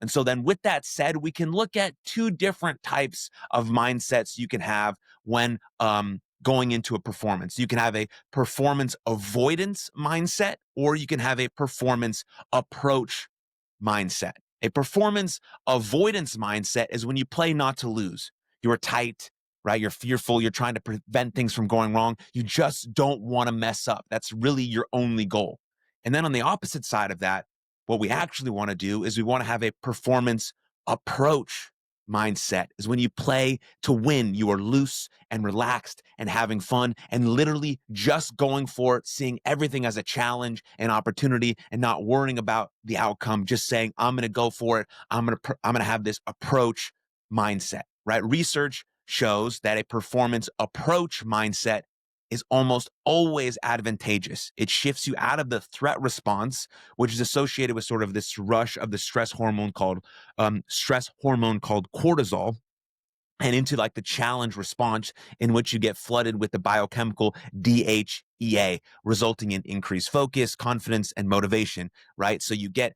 And so then with that said, we can look at two different types of mindsets you can have when going into a performance. You can have a performance avoidance mindset, or you can have a performance approach mindset. A performance avoidance mindset is when you play not to lose. You're tight, right? You're fearful. You're trying to prevent things from going wrong. You just don't want to mess up. That's really your only goal. And then on the opposite side of that, what we actually want to do is we want to have a performance approach mindset. Is when you play to win, you are loose and relaxed and having fun and literally just going for it, seeing everything as a challenge and opportunity and not worrying about the outcome, just saying, I'm going to go for it. I'm going to have this approach mindset, right? Research shows that a performance approach mindset is almost always advantageous. It shifts you out of the threat response, which is associated with sort of this rush of the stress hormone called cortisol, and into like the challenge response, in which you get flooded with the biochemical DHEA, resulting in increased focus, confidence, and motivation, right? So you get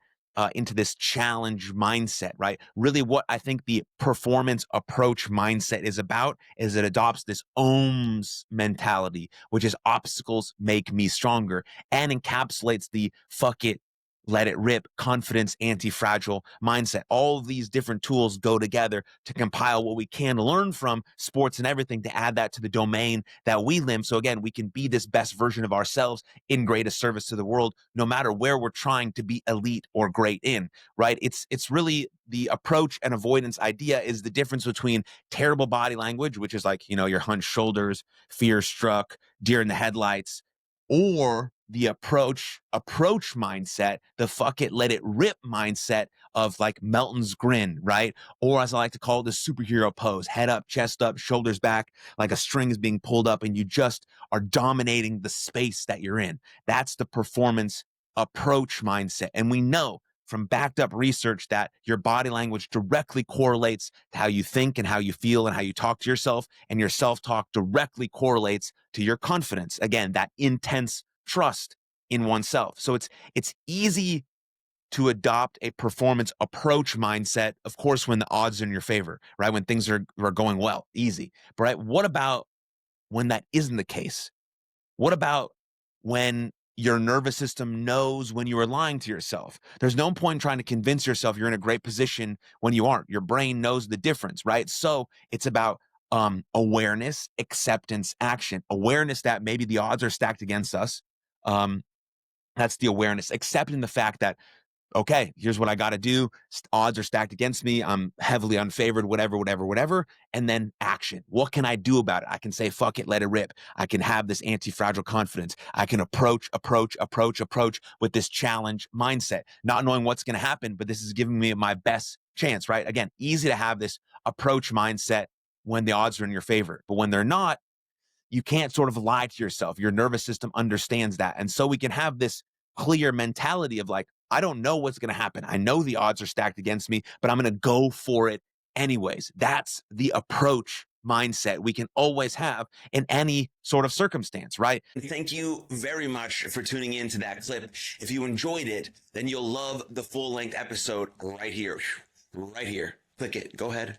into this challenge mindset, right? Really, what I think the performance approach mindset is about is it adopts this OHMS mentality, which is obstacles make me stronger, and encapsulates the fuck it, let it rip, confidence, anti-fragile mindset. All of these different tools go together to compile what we can learn from sports and everything to add that to the domain that we live. So again, we can be this best version of ourselves in greatest service to the world, no matter where we're trying to be elite or great in, right? It's really the approach and avoidance idea is the difference between terrible body language, which is like, your hunched shoulders, fear struck, deer in the headlights, or the approach mindset, the fuck it, let it rip mindset of like Melton's grin, right? Or as I like to call it, the superhero pose, head up, chest up, shoulders back, like a string is being pulled up and you just are dominating the space that you're in. That's the performance approach mindset. And we know from backed up research that your body language directly correlates to how you think and how you feel and how you talk to yourself, and your self-talk directly correlates to your confidence. Again, that intense trust in oneself. So it's easy to adopt a performance approach mindset, of course, when the odds are in your favor, right? When things are going well, easy. But right, what about when that isn't the case? What about when your nervous system knows when you are lying to yourself? There's no point in trying to convince yourself you're in a great position when you aren't. Your brain knows the difference, right? So it's about awareness, acceptance, action. Awareness that maybe the odds are stacked against us. Um, that's the awareness. Accepting the fact that, okay, here's what I got to do. Odds are stacked against me. I'm heavily unfavored, whatever. And then action. What can I do about it? I can say, fuck it, let it rip. I can have this anti-fragile confidence. I can approach with this challenge mindset, not knowing what's going to happen, but this is giving me my best chance, right? Again, easy to have this approach mindset when the odds are in your favor, but when they're not, you can't sort of lie to yourself. Your nervous system understands that. And so we can have this clear mentality of like, I don't know what's going to happen. I know the odds are stacked against me, but I'm going to go for it anyways. That's the approach mindset we can always have in any sort of circumstance, right? Thank you very much for tuning in to that clip. If you enjoyed it, then you'll love the full length episode right here. Right here. Click it. Go ahead.